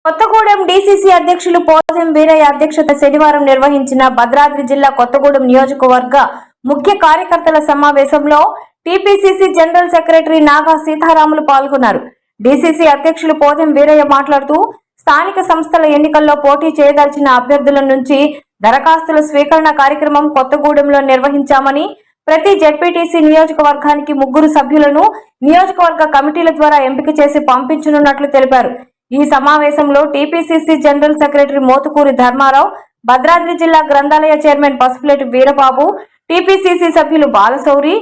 Kothagudem DCC అధ్యక్షులు పోదెం వీరయ్య అధ్యక్షత శనివారం నిర్వహించిన భద్రాద్రి జిల్లా కొత్తగూడెం నియోజకవర్గ ముఖ్య కార్యకర్తల సమావేశంలో టీపీసీసీ జనరల్ సెక్రటరీ నాగా సీతారాములు పాల్గొన్నారు. డీసీసీ అధ్యక్షులు పోదెం వీరయ్య మాట్లాడుతూ స్థానిక సంస్థల ఎన్నికల్లో పోటీ చేయదలిచిన అభ్యర్థుల నుంచి దరఖాస్తుల స్వీకరణ కార్యక్రమం కొత్తగూడెంలో నిర్వహించామని, ప్రతి జెడ్పీటీసీ నియోజకవర్గానికి 3 సభ్యులను నియోజకవర్గ కమిటీల ద్వారా ఎంపిక చేసి పంపించనున్నట్లు తెలిపారు. ఈ సమావేశంలో TPCC general secretary Motukuri Dharmarao, Bhadradri జిల్లా గ్రంథాలయ చైర్మన్ పసుపులేటి వీరబాబు, టీపీసీసీ సభ్యులు బాలశౌరి,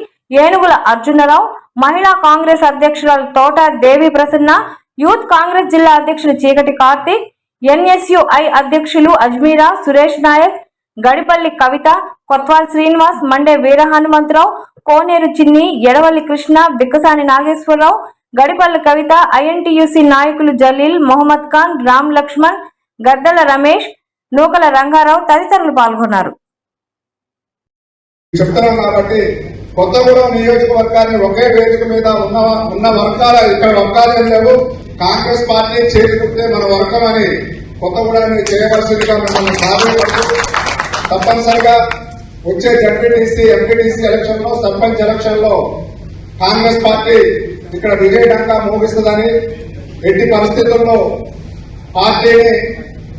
ఏనుగుల అర్జునరావు, మహిళా కాంగ్రెస్ అధ్యక్షురాలు తోట దేవి ప్రసన్న, యూత్ కాంగ్రెస్ జిల్లా అధ్యక్షులు చీకటి కార్తిక్, ఎన్ఎస్యుఐ అధ్యక్షులు అజ్మీరా సురేష్ నాయక్, గడిపల్లి కవిత, కొత్వాల్ శ్రీనివాస్, మండే వీర హనుమంతరావు, కోనేరు చిన్ని, ఎడవల్లి కృష్ణ, బిక్కసాని నాగేశ్వరరావు, గడిపల్లి కవిత, ఐఎన్టీయూసీ నాయకులు జలీల్, మొహమ్మద్ ఖాన్, రామ్ లక్ష్మణ్, గద్దల రమేష్, నూకల రంగారావు తదితరులు పాల్గొన్నారు. కొత్తగూడెం నియోజకవర్గాన్ని ఒకే వేదిక మీద ఉన్న వర్గాల ఇక్కడ వర్గాలే లేవు. కాంగ్రెస్ పార్టీ చేరుకుంటే మన వర్గం అని కొత్తగూడెన్ని చేయవలసిందిగా మిమ్మల్ని సాధించు. తప్పనిసరిగా వచ్చే జడ్పీటీసీ, ఎంపీటీసీ ఎలక్షన్ లో, సర్పంచ్ ఎలక్షన్ లో కాంగ్రెస్ పార్టీ ఇక్కడ విజయడంగా మోగిస్తుందని, ఎట్టి పరిస్థితుల్లో పార్టీని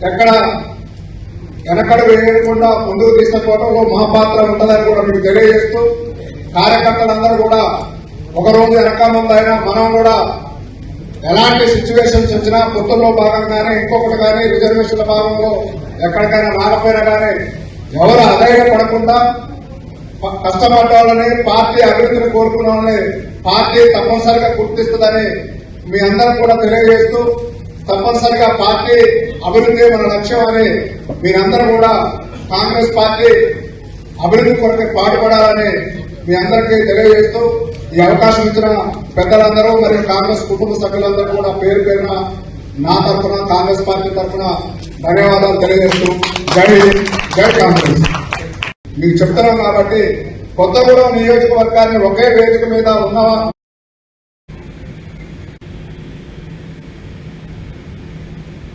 ఎక్కడ వెనకడు వేయకుండా ముందుకు తీసుకుపోవడంలో మహాపాత్ర ఉంటుందని కూడా మీకు తెలియజేస్తూ, కార్యకర్తలందరూ కూడా ఒకరోజు వెనక ముందైనా మనం కూడా ఎలాంటి సిచ్యువేషన్స్ వచ్చినా పొత్తుల్లో భాగంగానే ఇంకొకటి కానీ రిజర్వేషన్ల భాగంలో ఎక్కడికైనా రాకపోయినా కానీ ఎవరు అధైర్యపడకుండా కష్టపడ్డాలని, పార్టీ అభివృద్ధిని కోరుకున్న వాళ్ళని పార్టీ తప్పనిసరిగా గుర్తిస్తుందని మీ అందరూ కూడా తెలియజేస్తూ, తప్పనిసరిగా పార్టీ అభివృద్ధి మన లక్ష్యం అని మీరందరూ కూడా కాంగ్రెస్ పార్టీ అభివృద్ధి కొరకు పాటుపడాలని మీ అందరికీ తెలియజేస్తూ, ఈ అవకాశం ఇచ్చిన పెద్దలందరూ మరియు కాంగ్రెస్ కుటుంబ సభ్యులందరూ కూడా పేరు పేరున నా తరఫున, కాంగ్రెస్ పార్టీ తరఫున ధన్యవాదాలు తెలియజేస్తూ జై కాంగ్రెస్. మీకు చెప్తున్నాం కాబట్టి కొత్తగూడెం నియోజకవర్గాన్ని ఒకే వేదిక మీద ఉన్న